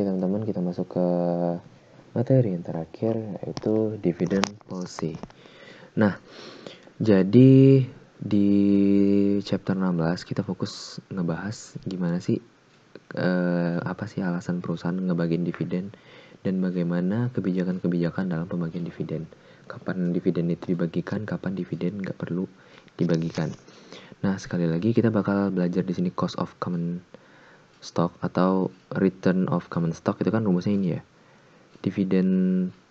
Oke teman-teman, kita masuk ke materi yang terakhir, yaitu dividend policy. Nah, jadi di chapter 16 kita fokus ngebahas gimana sih apa sih alasan perusahaan ngebagiin dividen dan bagaimana kebijakan-kebijakan dalam pembagian dividen. Kapan dividen itu dibagikan, kapan dividen nggak perlu dibagikan. Nah, sekali lagi kita bakal belajar di sini cost of common stock atau return of common stock, itu kan rumusnya ini ya. Dividen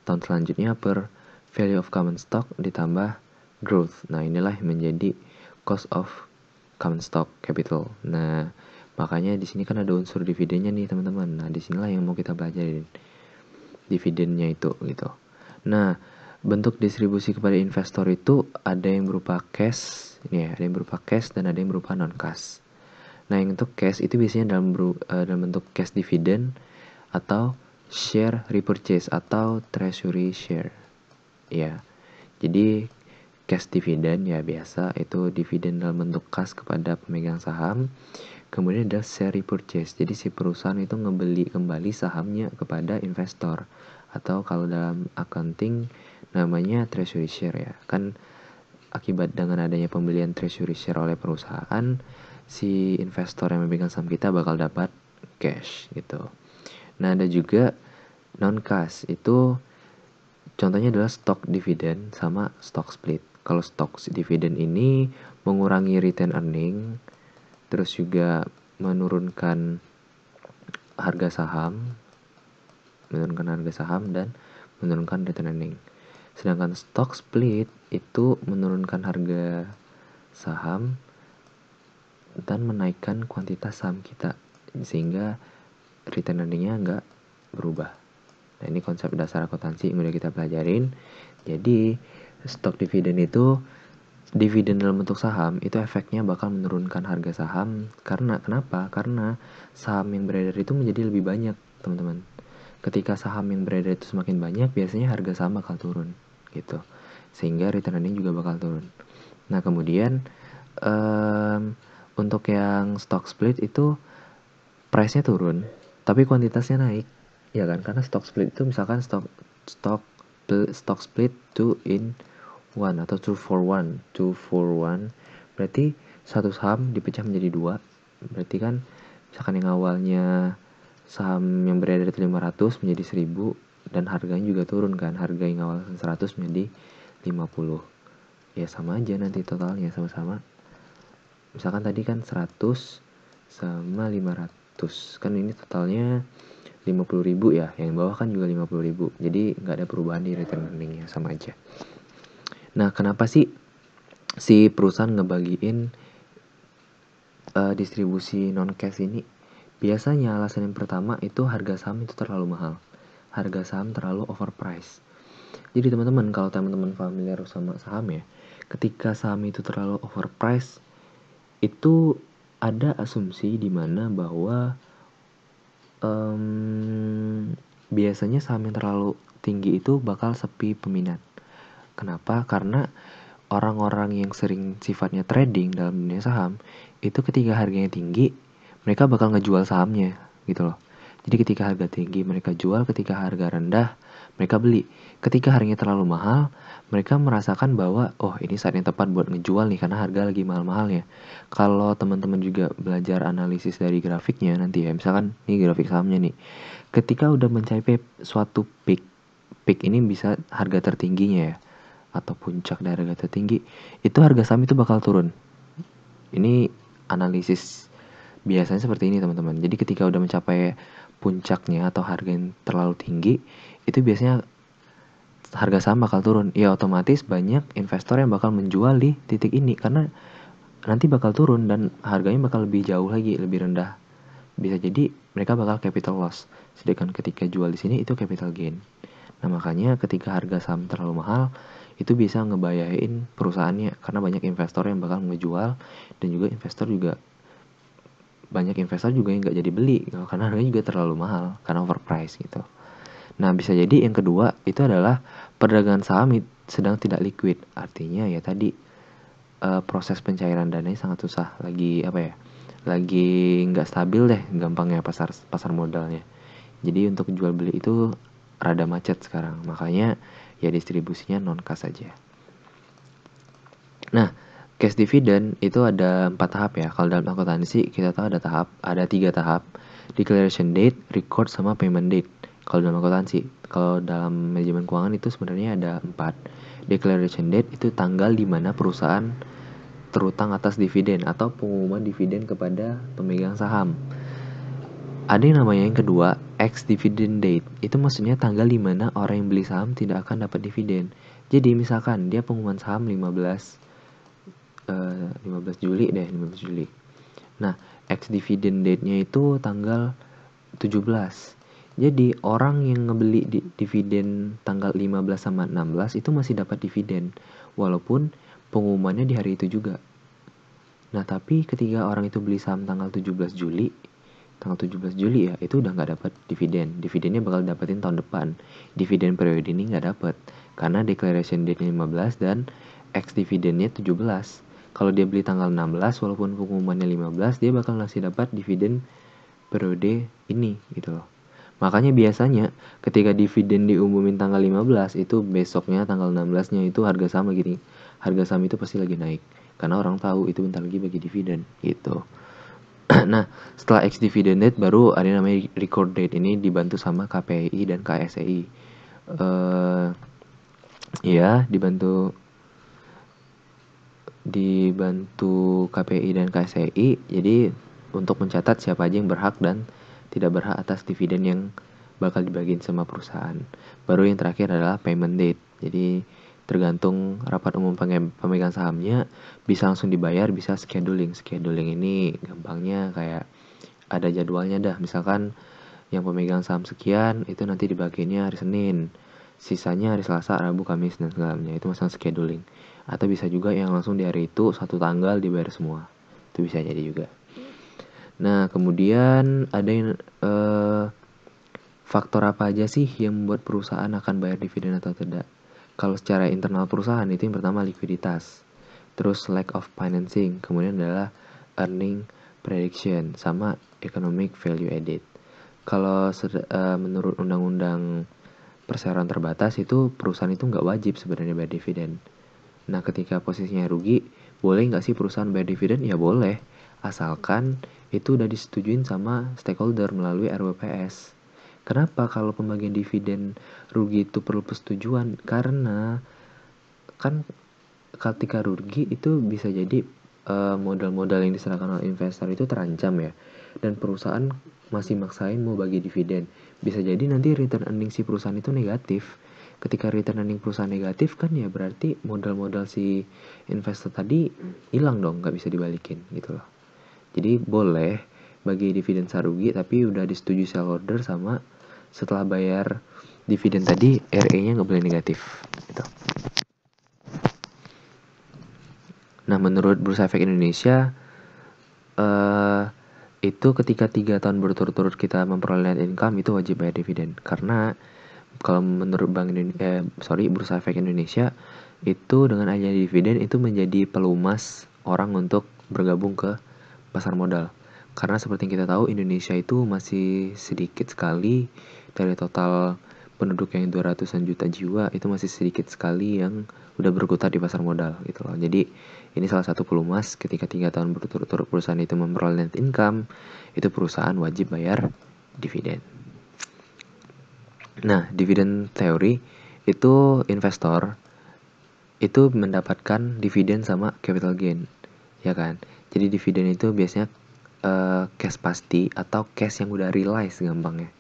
tahun selanjutnya per value of common stock ditambah growth. Nah, inilah yang menjadi cost of common stock capital. Nah, makanya di sini kan ada unsur dividennya nih, teman-teman. Nah, disinilah yang mau kita pelajarin. Dividennya itu gitu. Nah, bentuk distribusi kepada investor itu ada yang berupa cash, ini ya, ada yang berupa cash dan ada yang berupa non cash. Nah, yang untuk cash itu biasanya dalam bentuk cash dividend atau share repurchase atau treasury share. Ya. Jadi cash dividend ya biasa itu dividen dalam bentuk kas kepada pemegang saham. Kemudian ada share repurchase. Jadi si perusahaan itu ngebeli kembali sahamnya kepada investor, atau kalau dalam accounting namanya treasury share ya. Kan akibat dengan adanya pembelian treasury share oleh perusahaan, si investor yang memegang saham kita bakal dapat cash gitu. Nah, ada juga non cash, itu contohnya adalah stock dividend sama stock split. Kalau stock dividend ini mengurangi return earning, terus juga menurunkan harga saham, dan menurunkan return earning. Sedangkan stock split itu menurunkan harga saham dan menaikkan kuantitas saham kita sehingga return earningnya nggak berubah. Nah, ini konsep dasar akuntansi yang udah kita pelajarin. Jadi stock dividend itu dividen dalam bentuk saham, itu efeknya bakal menurunkan harga saham. Kenapa? Karena saham yang beredar itu menjadi lebih banyak, teman-teman. Ketika saham yang beredar itu semakin banyak, biasanya harga saham bakal turun gitu, sehingga return earning juga bakal turun. Nah, kemudian untuk yang stock split itu price-nya turun tapi kuantitasnya naik, ya kan? Karena stock split itu misalkan stock split 2 in 1 atau 2 for 1, berarti satu saham dipecah menjadi 2. Berarti kan misalkan yang awalnya saham yang beredar itu 500 menjadi 1000, dan harganya juga turun kan, harga yang awal 100 menjadi 50. Ya sama aja nanti totalnya sama-sama. Misalkan tadi kan 100 sama 500, kan ini totalnya 50.000 ya, yang bawah kan juga 50.000, jadi nggak ada perubahan di return earningnya, sama aja. Nah, kenapa sih si perusahaan ngebagiin distribusi non cash ini? Biasanya alasan yang pertama itu harga saham itu terlalu mahal, harga saham terlalu overpriced. Jadi teman-teman, kalau teman-teman familiar sama saham ya, ketika saham itu terlalu overpriced, itu ada asumsi di mana bahwa biasanya saham yang terlalu tinggi itu bakal sepi peminat. Kenapa? Karena orang-orang yang sering sifatnya trading dalam dunia saham, itu ketika harganya tinggi, mereka bakal ngejual sahamnya gitu loh. Jadi ketika harga tinggi mereka jual, ketika harga rendah mereka beli. Ketika harganya terlalu mahal, mereka merasakan bahwa oh, ini saat yang tepat buat ngejual nih karena harga lagi mahal-mahalnya. Kalau teman-teman juga belajar analisis dari grafiknya nanti ya, misalkan ini grafik sahamnya nih. Ketika udah mencapai suatu peak ini bisa harga tertingginya ya, atau puncak dari harga tertinggi, itu harga saham itu bakal turun. Ini analisis biasanya seperti ini, teman-teman. Jadi ketika udah mencapai puncaknya atau harga yang terlalu tinggi, itu biasanya harga saham bakal turun. Ya otomatis banyak investor yang bakal menjual di titik ini karena nanti bakal turun dan harganya bakal lebih jauh lagi, lebih rendah. Bisa jadi mereka bakal capital loss. Sedangkan ketika jual di sini itu capital gain. Nah, makanya ketika harga saham terlalu mahal, itu bisa ngebayain perusahaannya karena banyak investor yang bakal ngejual, dan juga banyak investor juga yang nggak jadi beli karena harganya juga terlalu mahal karena overpriced gitu. Nah, bisa jadi yang kedua itu adalah perdagangan saham sedang tidak liquid. Artinya ya tadi proses pencairan dananya sangat susah, lagi nggak stabil deh gampangnya pasar modalnya. Jadi untuk jual beli itu rada macet sekarang, makanya ya distribusinya non cash aja. Nah, cash dividend itu ada 4 tahap ya. Kalau dalam akuntansi kita tahu ada 3 tahap. Declaration date, record, sama payment date. Kalau dalam akuntansi, kalau dalam manajemen keuangan itu sebenarnya ada 4. Declaration date itu tanggal di mana perusahaan terutang atas dividen atau pengumuman dividen kepada pemegang saham. Ada yang namanya yang kedua, ex-dividend date. Itu maksudnya tanggal di mana orang yang beli saham tidak akan dapat dividen. Jadi misalkan dia pengumuman saham 15 Juli deh, 15 Juli. Nah, ex-dividend date-nya itu tanggal 17. Jadi orang yang ngebeli dividen tanggal 15 sama 16 itu masih dapat dividen walaupun pengumumannya di hari itu juga. Nah, tapi ketika orang itu beli saham tanggal 17 Juli, ya, itu udah nggak dapat dividen. Dividennya bakal dapetin tahun depan. Dividen periode ini nggak dapat karena declaration date-nya 15 dan ex dividennya 17. Kalau dia beli tanggal 16 walaupun pengumumannya 15, dia bakal masih dapat dividen periode ini gitu loh. Makanya biasanya ketika dividen diumumin tanggal 15, itu besoknya tanggal 16-nya itu harga saham lagi nih. Harga saham itu pasti lagi naik karena orang tahu itu bentar lagi bagi dividen gitu. Nah, setelah ex dividend date baru ada yang namanya record date. Ini dibantu sama KPI dan KSEI. Ya, dibantu KPI dan KSEI. Jadi untuk mencatat siapa aja yang berhak dan tidak berhak atas dividen yang bakal dibagiin sama perusahaan. Baru yang terakhir adalah payment date. Jadi tergantung rapat umum pemegang sahamnya, bisa langsung dibayar, bisa scheduling. Scheduling ini gampangnya kayak ada jadwalnya dah. Misalkan yang pemegang saham sekian itu nanti dibagiinnya hari Senin, sisanya hari Selasa, Rabu, Kamis dan segalanya. Itu masalah scheduling. Atau bisa juga yang langsung di hari itu satu tanggal dibayar semua. Itu bisa jadi juga. Nah, kemudian ada yang faktor apa aja sih yang membuat perusahaan akan bayar dividen atau tidak? Kalau secara internal perusahaan itu yang pertama likuiditas, terus lack of financing, kemudian adalah earning prediction, sama economic value added. Kalau menurut undang-undang perseroan terbatas itu perusahaan itu nggak wajib sebenarnya bayar dividen. Nah, ketika posisinya rugi, boleh nggak sih perusahaan bayar dividen? Ya boleh, asalkan itu udah disetujuin sama stakeholder melalui RWPS. Kenapa kalau pembagian dividen rugi itu perlu persetujuan? Karena kan ketika rugi itu bisa jadi modal-modal yang diserahkan oleh investor itu terancam ya, dan perusahaan masih maksain mau bagi dividen. Bisa jadi nanti return earning si perusahaan itu negatif. Ketika return earning perusahaan negatif kan ya berarti modal-modal si investor tadi hilang dong, nggak bisa dibalikin gitu loh. Jadi boleh bagi dividen sarugi tapi udah disetujui shareholder sama setelah bayar dividen tadi RE-nya nggak boleh negatif gitu. Nah, menurut Bursa Efek Indonesia itu ketika 3 tahun berturut-turut kita memperoleh net income itu wajib bayar dividen. Karena kalau menurut Bursa Efek Indonesia itu dengan adanya dividen itu menjadi pelumas orang untuk bergabung ke pasar modal. Karena seperti yang kita tahu Indonesia itu masih sedikit sekali dari total penduduk yang 200-an juta jiwa, itu masih sedikit sekali yang udah berkutat di pasar modal gitu loh. Jadi ini salah satu pelumas ketika 3 tahun berturut-turut perusahaan itu memperoleh net income, itu perusahaan wajib bayar dividen. Nah, dividen teori itu investor itu mendapatkan dividen sama capital gain, ya kan? Jadi dividen itu biasanya cash pasti atau cash yang udah realize gampangnya.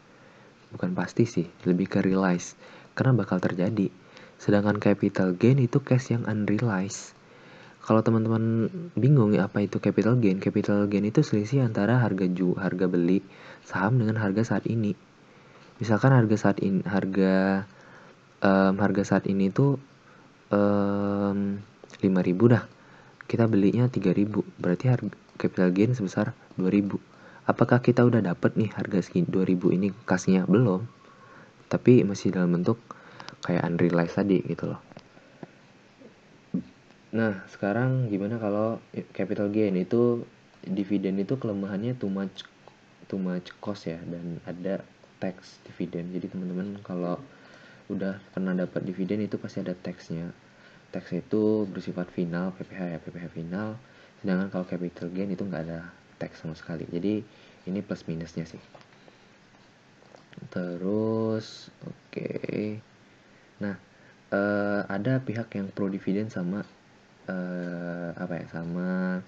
Bukan pasti sih, lebih ke realize karena bakal terjadi. Sedangkan capital gain itu cash yang unrealized. Kalau teman-teman bingung ya apa itu capital gain itu selisih antara harga beli saham dengan harga saat ini. Misalkan harga saat ini tuh 5.000 dah. Kita belinya 3.000, berarti harga capital gain sebesar 2.000. Apakah kita udah dapet nih harga segini 2.000 ini kasnya? Belum. Tapi masih dalam bentuk kayak unrealized tadi gitu loh. Nah, sekarang gimana kalau capital gain itu dividen itu kelemahannya too much cost ya, dan ada tax dividen. Jadi teman-teman kalau udah pernah dapat dividen itu pasti ada taxnya. Tax itu bersifat final, PPh ya, PPh final. Sedangkan kalau capital gain itu nggak ada tax sama sekali. Jadi ini plus minusnya sih. Terus oke. Nah, ada pihak yang pro dividen sama sama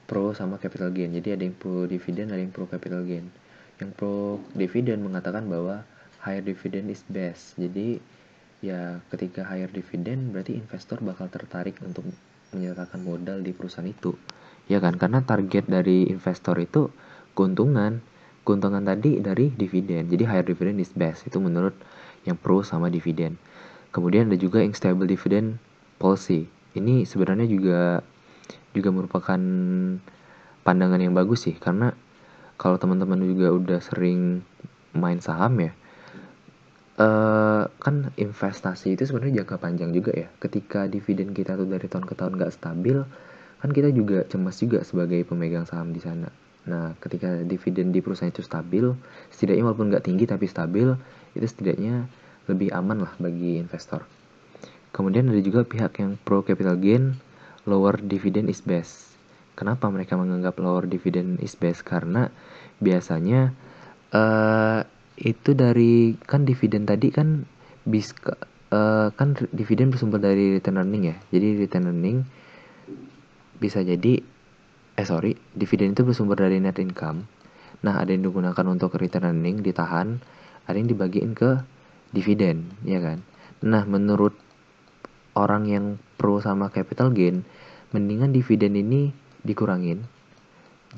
pro sama capital gain. Jadi ada yang pro dividen, ada yang pro capital gain. Yang pro dividen mengatakan bahwa higher dividend is best. Jadi ya ketika higher dividend berarti investor bakal tertarik untuk menyertakan modal di perusahaan itu. Ya kan? Karena target dari investor itu keuntungan. Keuntungan tadi dari dividen. Jadi higher dividend is best. Itu menurut yang pro sama dividen. Kemudian ada juga yang stable dividend policy. Ini sebenarnya juga merupakan pandangan yang bagus sih, karena kalau teman-teman juga udah sering main saham ya, kan investasi itu sebenarnya jangka panjang juga ya. Ketika dividen kita tuh dari tahun ke tahun nggak stabil, kan kita juga cemas juga sebagai pemegang saham di sana. Nah, ketika dividen di perusahaan itu stabil, setidaknya walaupun nggak tinggi tapi stabil, itu setidaknya lebih aman lah bagi investor. Kemudian ada juga pihak yang pro capital gain, lower dividend is best. Kenapa mereka menganggap lower dividend is best? Karena biasanya itu dari kan dividen tadi kan kan dividen bersumber dari return earning ya. Jadi return earning bisa jadi dividen itu bersumber dari net income. Nah, ada yang digunakan untuk return earning ditahan, ada yang dibagiin ke dividen, ya kan? Nah, menurut orang yang pro sama capital gain, mendingan dividen ini dikurangin.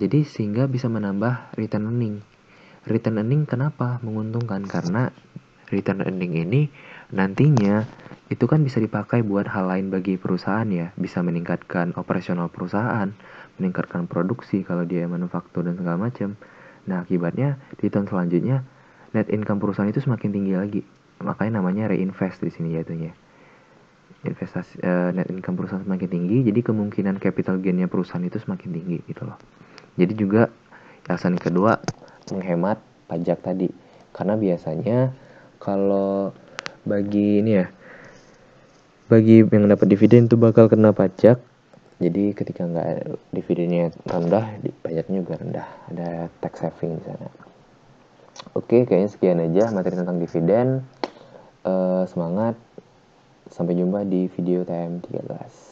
Jadi sehingga bisa menambah return earning. Return earning kenapa menguntungkan? Karena return earning ini nantinya itu kan bisa dipakai buat hal lain bagi perusahaan ya. Bisa meningkatkan operasional perusahaan, meningkatkan produksi kalau dia manufaktur dan segala macam. Nah, akibatnya di tahun selanjutnya net income perusahaan itu semakin tinggi lagi. Makanya namanya reinvest di sini jatuhnya. Investasi net income perusahaan semakin tinggi, jadi kemungkinan capital gain-nya perusahaan itu semakin tinggi gitu loh. Jadi juga alasan kedua menghemat pajak tadi, karena biasanya kalau bagi yang dapat dividen itu bakal kena pajak. Jadi ketika nggak dividennya rendah, pajaknya juga rendah, ada tax saving di sana. Oke, kayaknya sekian aja materi tentang dividen. Semangat, sampai jumpa di video TM13.